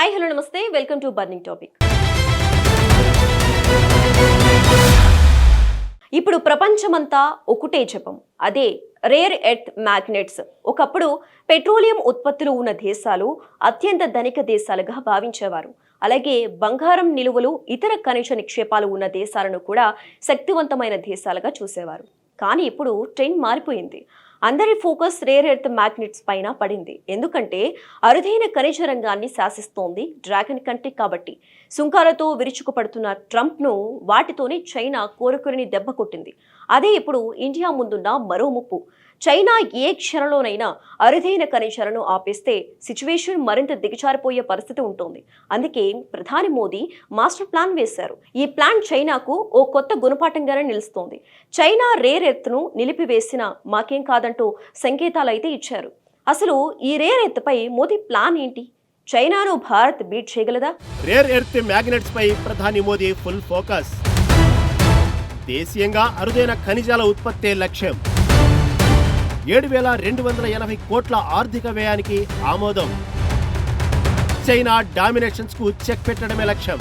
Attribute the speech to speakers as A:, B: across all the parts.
A: Hi hello నమస్తే welcome to burning topic. ఇప్పుడు ప్రపంచమంతా ఒకటే జపం, అదే రేర్ ఎర్త్ మ్యాగ్నెట్స్. ఒకప్పుడు పెట్రోలియం ఉత్పత్తులు ఉన్న దేశాలు అత్యంత ధనిక దేశాలుగా భావించేవారు. అలాగే బంగారం నిలువలు, ఇతర ఖనిజ నిక్షేపాలు ఉన్న దేశాలను కూడా శక్తివంతమైన దేశాలుగా చూసేవారు. కానీ ఇప్పుడు ట్రెండ్ మారిపోయింది. అందరి ఫోకస్ రేర్ ఎర్త్ మ్యాగ్నెట్స్ పైన పడింది. ఎందుకంటే అరుదైన ఖనిజ రంగాన్ని శాసిస్తోంది డ్రాగన్ కంట్రీ కాబట్టి. సుంకాలతో విరుచుకుపడుతున్న ట్రంప్ను వాటితోనే చైనా కోరుకుని దెబ్బ కొట్టింది. అదే ఇప్పుడు ఇండియా ముందున్న మరో ముప్పు. చైనా ఏ క్షణంలోనైనా అరుదైన ఖనిజాలను ఆపేస్తే సిచ్యువేషన్ మరింత దిగజారిపోయే పరిస్థితి ఉంటుంది. అందుకే ప్రధాని మోదీ మాస్టర్ ప్లాన్ వేశారు. ఈ ప్లాన్ చైనాకు ఓ కొత్త గుణపాఠంగానే నిలుస్తోంది. చైనా రేర్ ఎర్త్ ను నిలిపివేసిన మాకేం కాదంటూ సంకేతాలైతే ఇచ్చారు. అసలు ఈ రేర్ ఎర్త్ పై మోదీ ప్లాన్ ఏంటి? చైనాను భారత్ బీట్ చేయగలదా?
B: రేర్ ఎర్త్ మ్యాగ్నెట్స్ పై ప్రధాని మోదీ ఫుల్ ఫోకస్. దేశీయంగా అరుదైన ఖనిజాల ఉత్పత్తే లక్ష్యం. 7,280 కోట్ల ఆర్థిక వ్యయానికి ఆమోదం. చైనా డామినేషన్స్ కు చెక్ పెట్టడమే లక్ష్యం.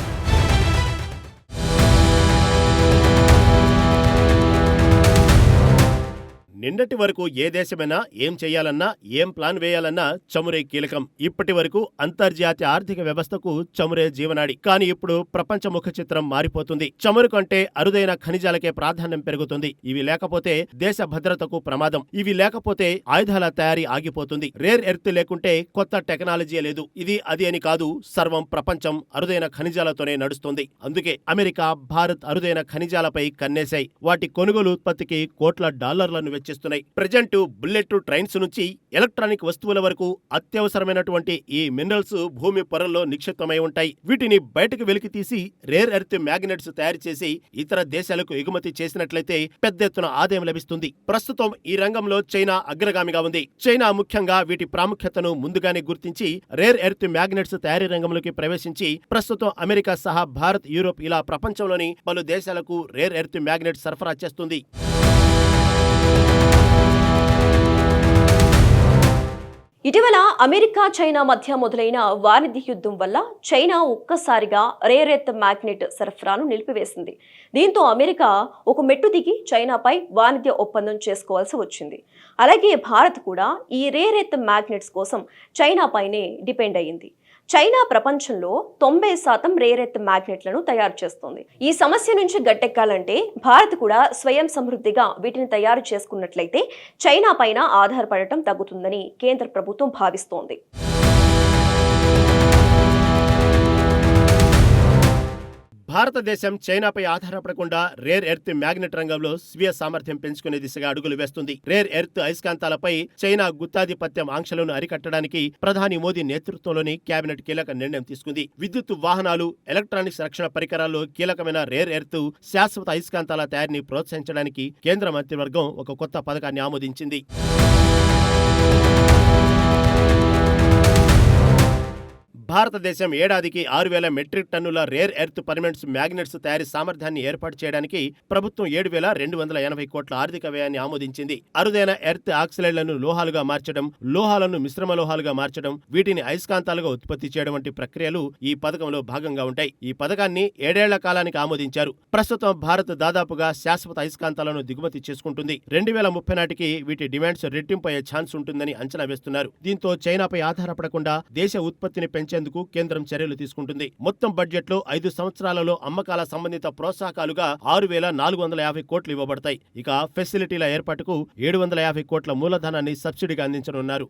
B: నిన్నటి వరకు ఏ దేశమైనా ఏం చేయాలన్నా, ఏం ప్లాన్ వేయాలన్నా చమురే కీలకం. ఇప్పటి వరకు అంతర్జాతీయ ఆర్థిక వ్యవస్థకు చమురే జీవనాడి. కానీ ఇప్పుడు ప్రపంచ ముఖ చిత్రం మారిపోతుంది. చమురు కంటే అరుదైన ఖనిజాలకే ప్రాధాన్యం పెరుగుతుంది. ఇవి లేకపోతే దేశ భద్రతకు ప్రమాదం. ఇవి లేకపోతే ఆయుధాల తయారీ ఆగిపోతుంది. రేర్ ఎర్త్ లేకుంటే కొత్త టెక్నాలజీ లేదు. ఇది అది అని కాదు, సర్వం ప్రపంచం అరుదైన ఖనిజాలతోనే నడుస్తుంది. అందుకే అమెరికా, భారత్ అరుదైన ఖనిజాలపై కన్నేశాయి. వాటి కొనుగోలు ఉత్పత్తికి కోట్ల డాలర్లను వెచ్చిస్తున్నాయి. ప్రజెంట్ బుల్లెట్ ట్రైన్స్ నుంచి ఎలక్ట్రానిక్ వస్తువుల వరకు అత్యవసరమైనటువంటి ఈ మినరల్స్ భూమి పొరల్లో నిక్షిప్తమై ఉంటాయి. వీటిని బయటకు వెలికి తీసి రేర్ ఎర్త్ మ్యాగ్నెట్స్ తయారు చేసి ఇతర దేశాలకు ఎగుమతి చేసినట్లయితే పెద్ద ఎత్తున ఆదాయం లభిస్తుంది. ప్రస్తుతం ఈ రంగంలో చైనా అగ్రగామిగా ఉంది. చైనా ముఖ్యంగా వీటి ప్రాముఖ్యతను ముందుగానే గుర్తించి రేర్ ఎర్త్ మ్యాగ్నెట్స్ తయారీ రంగంలోకి ప్రవేశించి ప్రస్తుతం అమెరికా సహా భారత్, యూరోప్ ఇలా ప్రపంచంలోని పలు దేశాలకు రేర్ ఎర్త్ మ్యాగ్నెట్స్ సరఫరా చేస్తుంది.
A: ఇటీవల అమెరికా, చైనా మధ్య మొదలైన వాణిజ్య యుద్ధం వల్ల చైనా ఒక్కసారిగా రేర్ ఎర్త్ మ్యాగ్నెట్ సరఫరాను నిలిపివేసింది. దీంతో అమెరికా ఒక మెట్టు దిగి చైనాపై వాణిజ్య ఒప్పందం చేసుకోవాల్సి వచ్చింది. అలాగే భారత్ కూడా ఈ రేర్ ఎర్త్ మ్యాగ్నెట్స్ కోసం చైనాపైనే డిపెండ్ అయ్యింది. చైనా ప్రపంచంలో 90% రేర్ ఎర్త్ మ్యాగ్నెట్లను తయారు చేస్తోంది. ఈ సమస్య నుంచి గట్టెక్కాలంటే భారత్ కూడా స్వయం సమృద్ధిగా వీటిని తయారు చేసుకున్నట్లయితే చైనా పైన ఆధారపడటం తగ్గుతుందని కేంద్ర ప్రభుత్వం భావిస్తోంది.
B: భారతదేశం చైనాపై ఆధారపడకుండా రేర్ ఎర్త్ మ్యాగ్నెట్ రంగంలో స్వీయ సామర్థ్యం పెంచుకునే దిశగా అడుగులు వేస్తుంది. రేర్ ఎర్త్ అయస్కాంతాలపై చైనా గుత్తాధిపత్యం ఆంక్షలను అరికట్టడానికి ప్రధాని మోదీ నేతృత్వంలోని కేబినెట్ కీలక నిర్ణయం తీసుకుంది. విద్యుత్ వాహనాలు, ఎలక్ట్రానిక్స్ రక్షణ పరికరాల్లో కీలకమైన రేర్ ఎర్త్ శాశ్వత అయస్కాంతాల తయారీని ప్రోత్సహించడానికి కేంద్ర మంత్రివర్గం ఒక కొత్త పథకాన్ని ఆమోదించింది. భారతదేశం ఏడాదికి 6,000 మెట్రిక్ టన్నుల రేర్ ఎర్త్ పర్మనెంట్స్ మ్యాగ్నెట్స్ తయారీ సామర్థ్యాన్ని ఏర్పాటు చేయడానికి ప్రభుత్వం 7,280 కోట్ల ఆర్థిక వ్యయాన్ని ఆమోదించింది. అరుదైన ఎర్త్ ఆక్సైడ్లను లోహాలుగా మార్చడం, లోహాలను మిశ్రమ లోహాలుగా మార్చడం, వీటిని అయస్కాంతాలుగా ఉత్పత్తి చేయడం వంటి ప్రక్రియలు ఈ పథకంలో భాగంగా ఉంటాయి. ఈ పథకాన్ని 7 ఏళ్ల కాలానికి ఆమోదించారు. ప్రస్తుతం భారత్ దాదాపుగా శాశ్వత అయస్కాంతాలను దిగుమతి చేసుకుంటుంది. 2030 నాటికి వీటి డిమాండ్స్ రెట్టింపు అయ్యే ఛాన్స్ ఉంటుందని అంచనా వేస్తున్నారు. దీంతో చైనాపై ఆధారపడకుండా దేశ ఉత్పత్తిని పెంచేందుకు కేంద్రం చర్యలు తీసుకుంటుంది. మొత్తం బడ్జెట్ లో 5 సంవత్సరాలలో అమ్మకాల సంబంధిత ప్రోత్సాహకాలుగా 6,450 కోట్లు ఇవ్వబడతాయి. ఇక ఫెసిలిటీల ఏర్పాటుకు 750 కోట్ల మూలధనాన్ని సబ్సిడీగా అందించనున్నారు.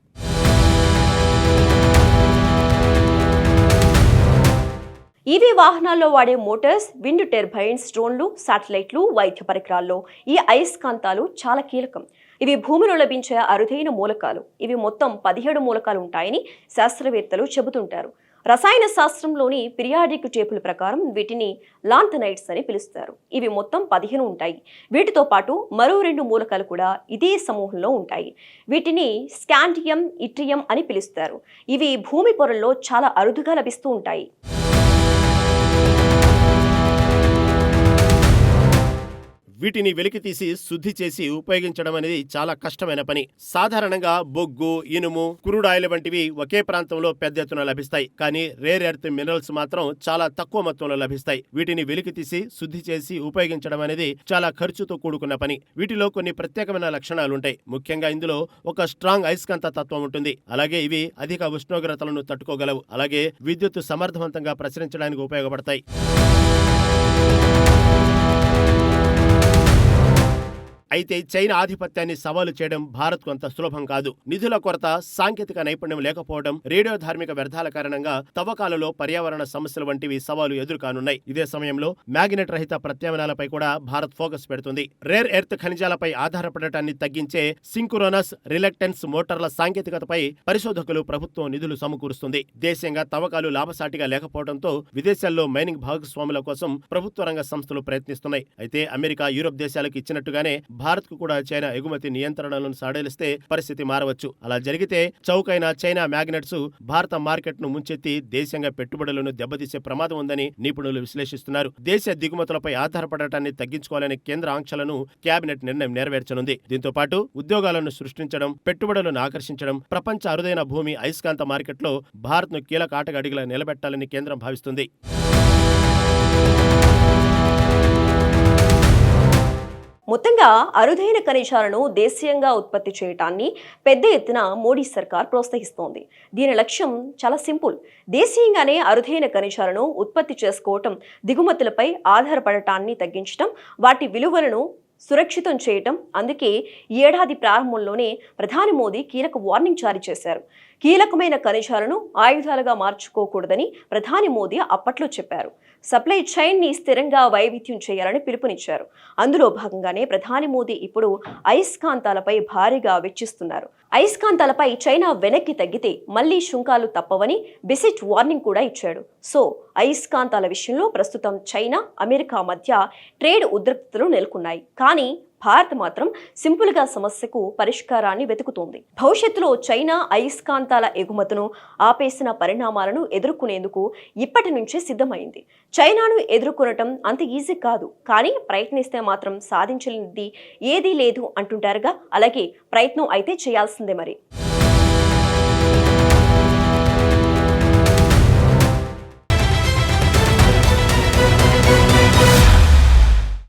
A: ఈవీ వాహనాల్లో వాడే మోటార్స్, విండ్ టర్బైన్స్, డ్రోన్లు, శాటిలైట్లు, వైద్య పరికరాల్లో ఈ అయస్కాంతాలు చాలా కీలకం. ఇవి భూమిలో లభించే అరుదైన మూలకాలు. ఇవి మొత్తం 17 మూలకాలు ఉంటాయని శాస్త్రవేత్తలు చెబుతుంటారు. రసాయన శాస్త్రంలోని పిరియాడిక్ టేబుల్ ప్రకారం వీటిని లాంథనైట్స్ అని పిలుస్తారు. ఇవి మొత్తం 15 ఉంటాయి. వీటితో పాటు మరో 2 మూలకాలు కూడా ఇదే సమూహంలో ఉంటాయి. వీటిని స్కాండియం, ఇట్రియం అని పిలుస్తారు. ఇవి భూమి పొరల్లో చాలా అరుదుగా లభిస్తూ ఉంటాయి.
B: వీటిని వెలికితీసి శుద్ధి చేసి ఉపయోగించడం అనేది చాలా కష్టమైన పని. సాధారణంగా బొగ్గు, ఇనుము, క్రూడ్ ఆయిల్ వంటివి ఒకే ప్రాంతంలో పెద్ద ఎత్తున లభిస్తాయి. కానీ రేర్ ఎర్త్ మినరల్స్ మాత్రం చాలా తక్కువ మొత్తంలో లభిస్తాయి. వీటిని వెలికితీసి శుద్ధి చేసి ఉపయోగించడం అనేది చాలా ఖర్చుతో కూడుకున్న పని. వీటిలో కొన్ని ప్రత్యేకమైన లక్షణాలుంటాయి. ముఖ్యంగా ఇందులో ఒక స్ట్రాంగ్ అయస్కాంత తత్వం ఉంటుంది. అలాగే ఇవి అధిక ఉష్ణోగ్రతలను తట్టుకోగలవు. అలాగే విద్యుత్ సమర్థవంతంగా ప్రసరించడానికి ఉపయోగపడతాయి. అయితే చైనా ఆధిపత్యాన్ని సవాలు చేయడం భారత్కు అంత సులభం కాదు. నిధుల కొరత, సాంకేతిక నైపుణ్యం లేకపోవడం, రేడియో ధార్మిక వ్యర్థాల కారణంగా తవ్వకాలలో పర్యావరణ సమస్యలు వంటివి సవాలు ఎదురుకానున్నాయి. ఇదే సమయంలో మ్యాగ్నెట్ రహిత ప్రత్యామ్నాయాలపై కూడా భారత్ ఫోకస్ పెడుతుంది. రేర్ ఎర్త్ ఖనిజాలపై ఆధారపడటాన్ని తగ్గించే సింక్రోనస్ రిలక్టెన్స్ మోటార్ల సాంకేతికతపై పరిశోధకులు ప్రభుత్వం నిధులు సమకూరుస్తుంది. దేశీయంగా తవ్వకాలు లాభసాటిగా లేకపోవడంతో విదేశాల్లో మైనింగ్ భాగస్వాముల కోసం ప్రభుత్వ రంగ సంస్థలు ప్రయత్నిస్తున్నాయి. అయితే అమెరికా, యూరోప్ దేశాలకు ఇచ్చినట్టుగానే భారత్కు కూడా చైనా ఎగుమతి నియంత్రణలను సడలిస్తే పరిస్థితి మారవచ్చు. అలా జరిగితే చౌకైన చైనా మ్యాగ్నెట్స్ భారత మార్కెట్ను ముంచెత్తి దేశీయంగా పెట్టుబడులను దెబ్బతీసే ప్రమాదం ఉందని నిపుణులు విశ్లేషిస్తున్నారు. దేశ దిగుమతులపై ఆధారపడటాన్ని తగ్గించుకోవాలనే కేంద్ర ఆంక్షలను కేబినెట్ నిర్ణయం నెరవేర్చనుంది. దీంతో పాటు ఉద్యోగాలను సృష్టించడం, పెట్టుబడులను ఆకర్షించడం, ప్రపంచ అరుదైన భూమి అయస్కాంత మార్కెట్లో భారత్ను కీలక ఆటగాడిగా నిలబెట్టాలని కేంద్రం భావిస్తుంది.
A: మొత్తంగా అరుదైన ఖనిజాలను దేశీయంగా ఉత్పత్తి చేయడాన్ని పెద్ద ఎత్తున మోడీ సర్కార్ ప్రోత్సహిస్తోంది. దీని లక్ష్యం చాలా సింపుల్. దేశీయంగానే అరుదైన ఖనిజాలను ఉత్పత్తి చేసుకోవటం, దిగుమతులపై ఆధారపడటాన్ని తగ్గించడం, వాటి విలువలను సురక్షితం చేయటం. అందుకే ఈ ఏడాది ప్రారంభంలోనే ప్రధాని మోదీ కీలక వార్నింగ్ జారీ చేశారు. కీలకమైన ఖనిజాలను ఆయుధాలుగా మార్చుకోకూడదని ప్రధాని మోదీ అప్పట్లో చెప్పారు. సప్లై చైన్ ని స్థిరంగా వైవిధ్యం చేయాలని పిలుపునిచ్చారు. అందులో భాగంగానే ప్రధాని మోదీ ఇప్పుడు అయస్కాంతాలపై భారీగా వెచ్చిస్తున్నారు. అయస్కాంతాలపై చైనా వెనక్కి తగ్గితే మళ్లీ సుంకాలు తప్పవని బెసిట్ వార్నింగ్ కూడా ఇచ్చాడు. సో అయస్కాంతాల విషయంలో ప్రస్తుతం చైనా, అమెరికా మధ్య ట్రేడ్ ఉద్రిక్తతలు నెలకొన్నాయి. కానీ భారత్ మాత్రం సింపుల్గా సమస్యకు పరిష్కారాన్ని వెతుకుతోంది. భవిష్యత్తులో చైనా అయస్కాంతాల ఎగుమతును ఆపేసిన పరిణామాలను ఎదుర్కొనేందుకు ఇప్పటి నుంచే సిద్ధమైంది. చైనాను ఎదుర్కొనటం అంత ఈజీ కాదు, కానీ ప్రయత్నిస్తే మాత్రం సాధించలేనిది ఏదీ లేదు అంటుంటారుగా, అలాగే ప్రయత్నం అయితే చేయాల్సిందే మరి.